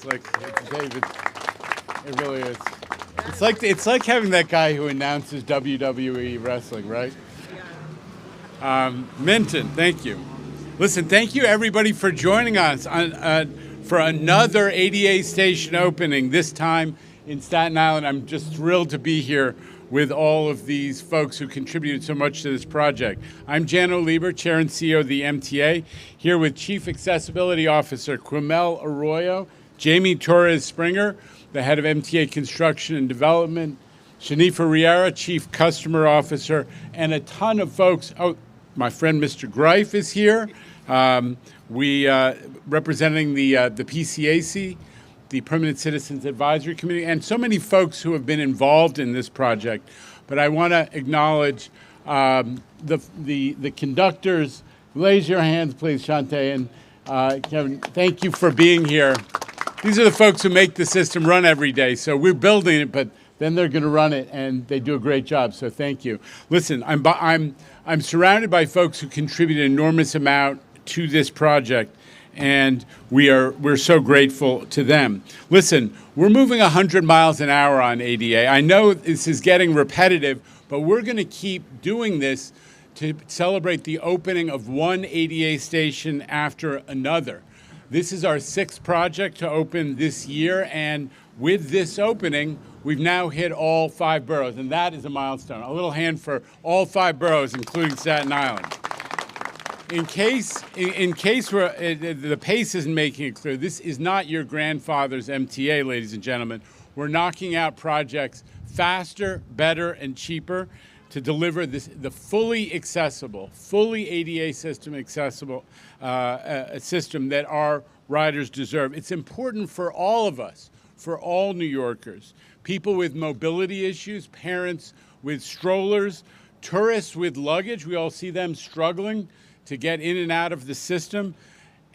it's David. It really is. It's like having that guy who announces WWE wrestling, right? Minton, thank you. Listen, thank you everybody for joining us for another ADA station opening, this time in Staten Island. I'm just thrilled to be here with all of these folks who contributed so much to this project. I'm Jano Lieber, Chair and CEO of the MTA, here with Chief Accessibility Officer Quimel Arroyo, Jamie Torres-Springer, the head of MTA Construction and Development, Shanifa Riera, Chief Customer Officer, and a ton of folks. Oh, my friend Mr. Greif is here. Representing the PCAC, the Permanent Citizens Advisory Committee, and so many folks who have been involved in this project. But I want to acknowledge the conductors. Raise your hands, please, Shante and Kevin. Thank you for being here. These are the folks who make the system run every day. So we're building it, but then they're going to run it, and they do a great job. So thank you. Listen, I'm surrounded by folks who contribute an enormous amount to this project, and we're so grateful to them. Listen, we're moving 100 miles an hour on ADA. I know this is getting repetitive, but we're going to keep doing this to celebrate the opening of one ADA station after another. This is our 6th project to open this year, and with this opening, we've now hit all 5 boroughs, and that is a milestone. A little hand for all 5 boroughs, including Staten Island. In case the pace isn't making it clear, this is not your grandfather's MTA, ladies and gentlemen. We're knocking out projects faster, better, and cheaper to deliver the fully accessible, fully ADA system accessible a system that our riders deserve. It's important for all of us, for all New Yorkers, people with mobility issues, parents with strollers, tourists with luggage. We all see them struggling to get in and out of the system,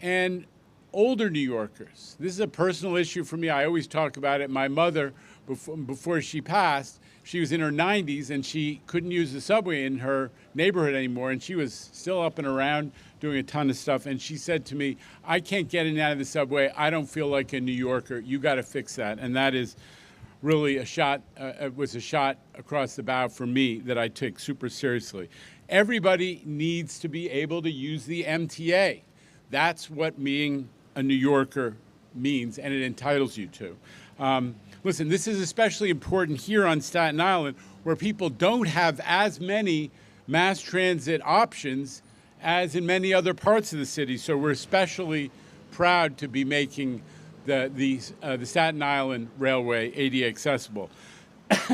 and older New Yorkers. This is a personal issue for me. I always talk about it. My mother, before she passed, she was in her 90s, and she couldn't use the subway in her neighborhood anymore, and she was still up and around doing a ton of stuff, and she said to me, I can't get in and out of the subway. I don't feel like a New Yorker. You got to fix that. And that is really a shot, it was a shot across the bow for me that I took super seriously. Everybody needs to be able to use the MTA. That's what being a New Yorker means, and it entitles you to. Listen, this is especially important here on Staten Island, where people don't have as many mass transit options as in many other parts of the city. So we're especially proud to be making the Staten Island Railway ADA accessible.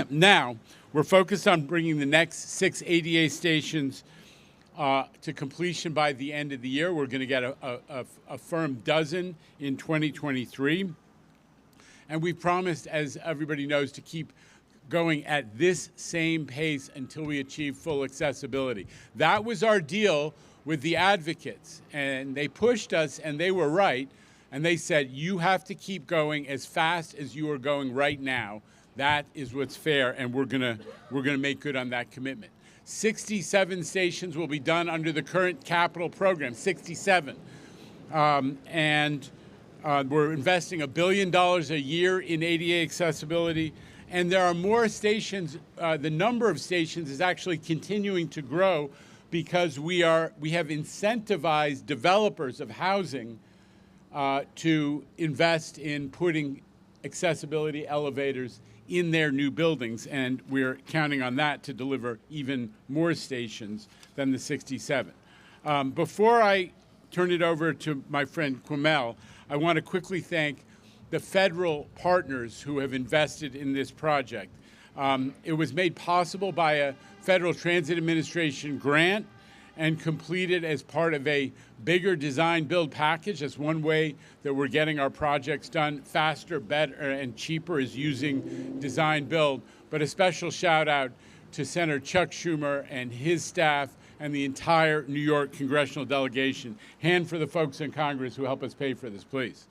Now, we're focused on bringing the next 6 ADA stations to completion by the end of the year. We're going to get a firm dozen in 2023. And we've promised, as everybody knows, to keep going at this same pace until we achieve full accessibility. That was our deal with the advocates, and they pushed us, and they were right, and they said, you have to keep going as fast as you are going right now. That is what's fair, and we're gonna make good on that commitment. 67 stations will be done under the current capital program, 67. We're investing $1 billion a year in ADA accessibility, and there are more stations. The number of stations is actually continuing to grow because we have incentivized developers of housing to invest in putting accessibility elevators in their new buildings, and we're counting on that to deliver even more stations than the 67. Before I turn it over to my friend Quimel, I want to quickly thank the federal partners who have invested in this project. It was made possible by a Federal Transit Administration grant and completed as part of a bigger design build package. That's one way that we're getting our projects done faster, better, and cheaper is using design build. But a special shout out to Senator Chuck Schumer and his staff and the entire New York congressional delegation. Hand for the folks in Congress who help us pay for this, please.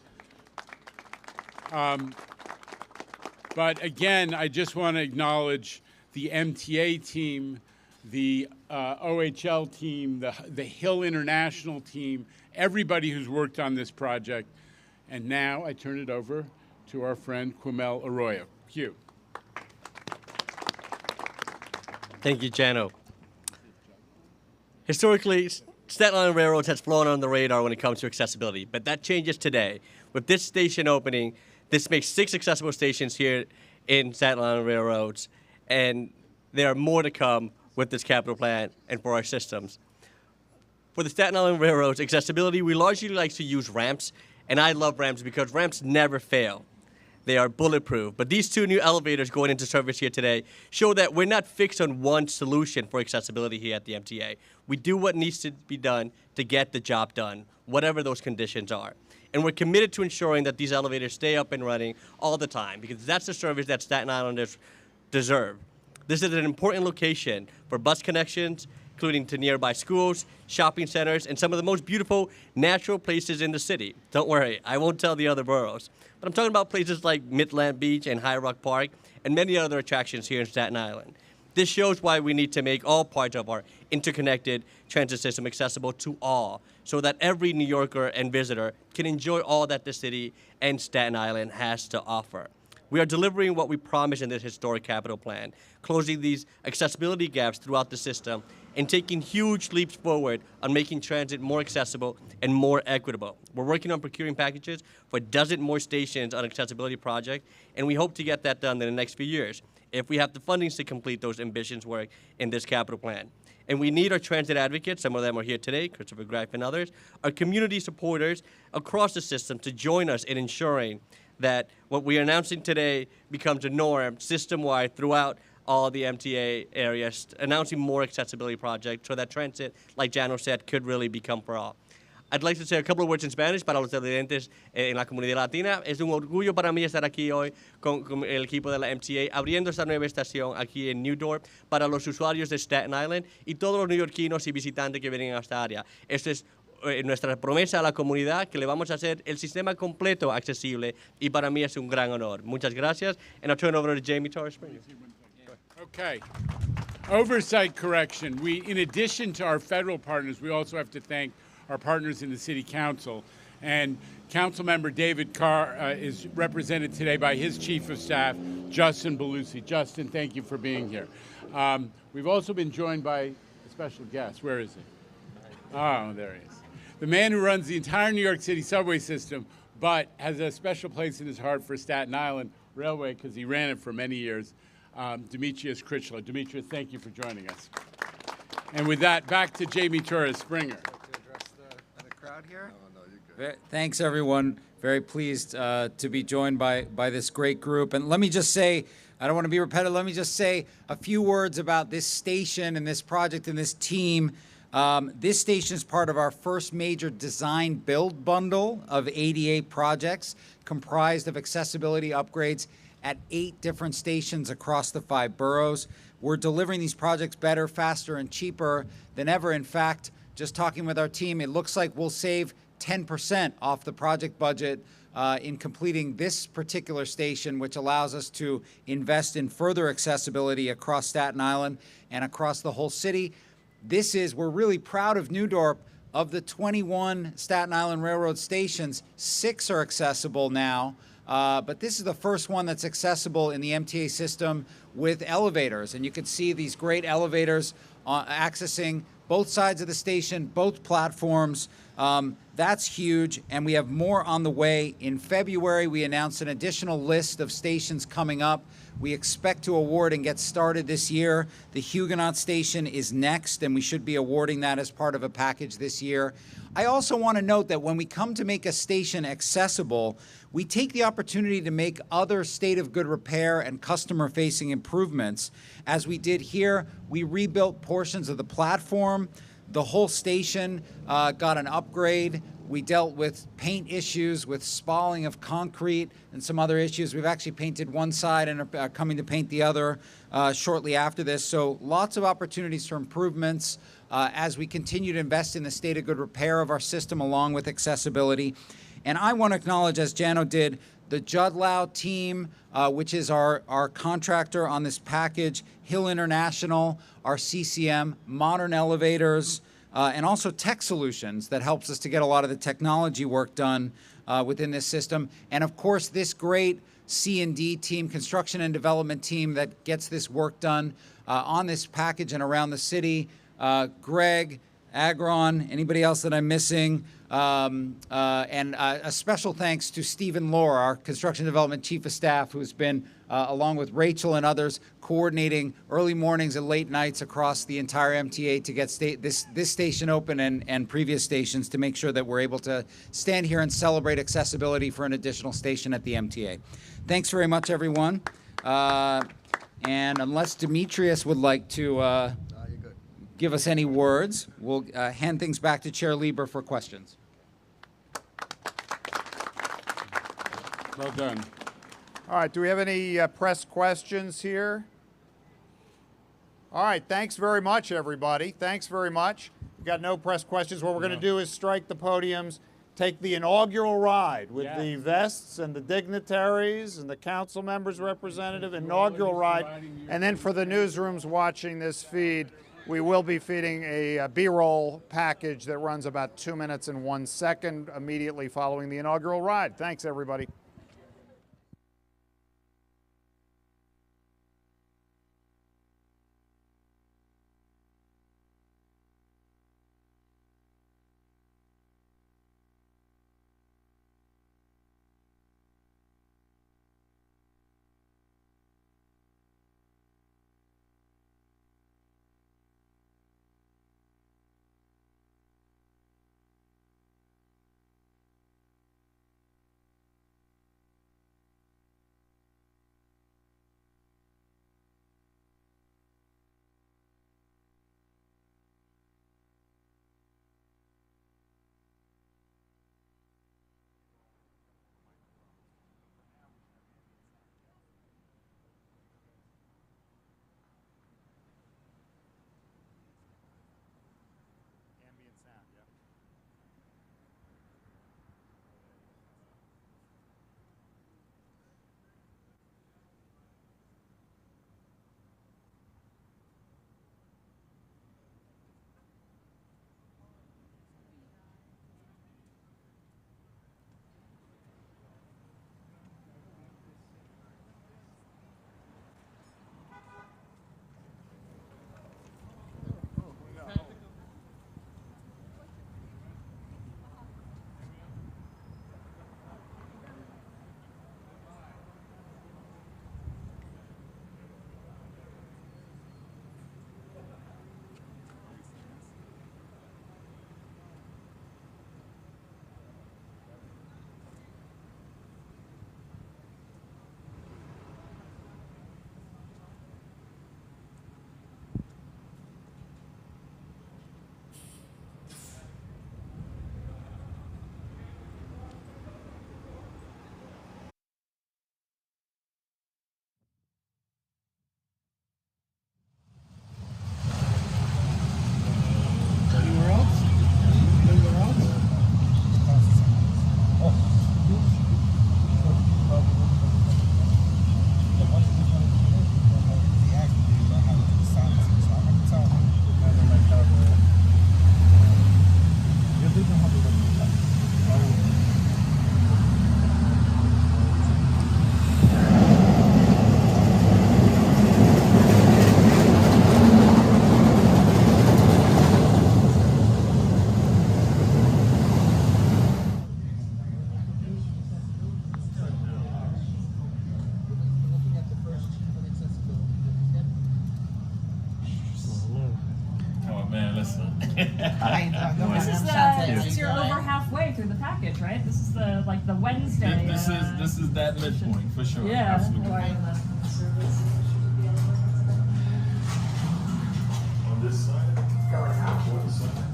But again, I just want to acknowledge the MTA team, the OHL team, the Hill International team, everybody who's worked on this project. And now I turn it over to our friend Quimel Arroyo. Q. Thank you, Jano. Historically, Staten Island Railroad has flown on the radar when it comes to accessibility, but that changes today. With this station opening, this makes 6 accessible stations here in Staten Island Railroads, and there are more to come with this capital plan and for our systems. For the Staten Island Railroads, accessibility, we largely like to use ramps, and I love ramps because ramps never fail. They are bulletproof. But these 2 new elevators going into service here today show that we're not fixed on one solution for accessibility here at the MTA. We do what needs to be done to get the job done, whatever those conditions are. And we're committed to ensuring that these elevators stay up and running all the time, because that's the service that Staten Islanders deserve. This is an important location for bus connections, including to nearby schools, shopping centers, and some of the most beautiful natural places in the city. Don't worry, I won't tell the other boroughs. But I'm talking about places like Midland Beach and High Rock Park and many other attractions here in Staten Island. This shows why we need to make all parts of our interconnected transit system accessible to all, so that every New Yorker and visitor can enjoy all that the city and Staten Island has to offer. We are delivering what we promised in this historic capital plan, closing these accessibility gaps throughout the system and taking huge leaps forward on making transit more accessible and more equitable. We're working on procuring packages for a dozen more stations on accessibility project, and we hope to get that done in the next few years if we have the fundings to complete those ambitious work in this capital plan. And we need our transit advocates, some of them are here today, Christopher Greif and others, our community supporters across the system to join us in ensuring that what we are announcing today becomes a norm system-wide throughout all the MTA areas, announcing more accessibility projects so that transit, like Jano said, could really become for all. I'd like to say a couple of words in Spanish para los residentes en la comunidad latina. Es un orgullo para mí estar aquí hoy con el equipo de la MTA, abriendo esta nueva estación aquí en New Dorp para los usuarios de Staten Island y todos los neoyorquinos y visitantes que vienen a esta área. Esto es nuestra promesa a la comunidad, que le vamos a hacer el sistema completo accesible, y para mí es un gran honor. Muchas gracias, and I'll turn over to Jamie Torres. Okay. Oversight correction. We, in addition to our federal partners, we also have to thank our partners in the City Council. And Councilmember David Carr is represented today by his Chief of Staff, Justin Belusi. Justin, thank you for being here. We've also been joined by a special guest. Where is he? Oh, there he is. The man who runs the entire New York City subway system, but has a special place in his heart for Staten Island Railway because he ran it for many years, Demetrius Critchlow. Demetrius, thank you for joining us. And with that, back to Jamie Torres Springer. To address the crowd here. Thanks, everyone. Very pleased to be joined by this great group. And let me just say, I don't want to be repetitive, let me just say a few words about this station and this project and this team. This station is part of our first major design build bundle of 88 projects comprised of accessibility upgrades at 8 different stations across the 5 boroughs. We're delivering these projects better, faster, and cheaper than ever. In fact, just talking with our team, it looks like we'll save 10% off the project budget in completing this particular station, which allows us to invest in further accessibility across Staten Island and across the whole city. We're really proud of New Dorp. Of the 21 Staten Island Railroad stations, 6 are accessible now, but this is the first one that's accessible in the MTA system with elevators. And you can see these great elevators accessing both sides of the station, both platforms. That's huge, and we have more on the way. In February, we announced an additional list of stations coming up. We expect to award and get started this year. The Huguenot station is next, and we should be awarding that as part of a package this year. I also want to note that when we come to make a station accessible, we take the opportunity to make other state of good repair and customer-facing improvements. As we did here, we rebuilt portions of the platform. The whole station got an upgrade. We dealt with paint issues, with spalling of concrete and some other issues. We've actually painted one side and are coming to paint the other shortly after this. So lots of opportunities for improvements as we continue to invest in the state of good repair of our system along with accessibility. And I want to acknowledge, as Jano did, the Judlow team, which is our contractor on this package, Hill International, our CCM, Modern Elevators, and also tech solutions that helps us to get a lot of the technology work done within this system. And of course, this great C&D team, construction and development team that gets this work done on this package and around the city. Greg, Agron, anybody else that I'm missing? And a special thanks to Stephen Lohr, our Construction Development Chief of Staff, who's been, along with Rachel and others, coordinating early mornings and late nights across the entire MTA to get this station open and previous stations to make sure that we're able to stand here and celebrate accessibility for an additional station at the MTA. Thanks very much, everyone. And unless Demetrius would like to give us any words, we'll hand things back to Chair Lieber for questions. Well done. All right, do we have any press questions here? All right, thanks very much, everybody. Thanks very much. We've got no press questions. What we're going to do is strike the podiums, take the inaugural ride with the vests and the dignitaries and the council members representative, inaugural ride. And then for the newsrooms watching this feed, we will be feeding a B-roll package that runs about 2 minutes and 1 second immediately following the inaugural ride. Thanks, everybody. This is you're over halfway through the package, right? This is the the Wednesday. This is that midpoint for sure. Yeah. Absolutely. On this side, got half on the side.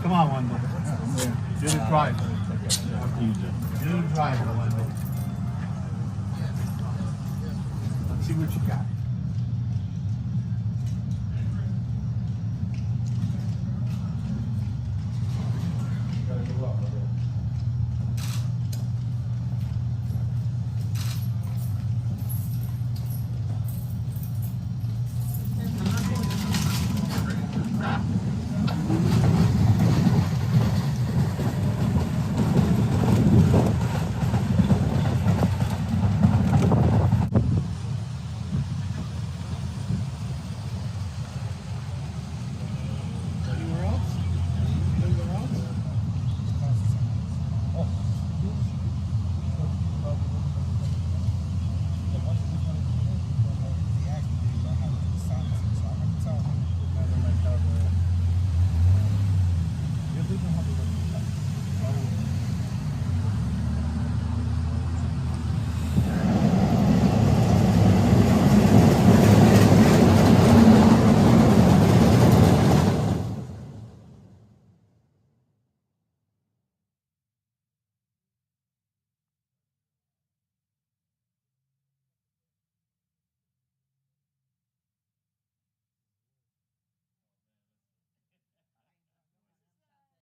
Come on, Wendell. Do the drive. Do the drive, Wendell. Let's see what you got. Oh,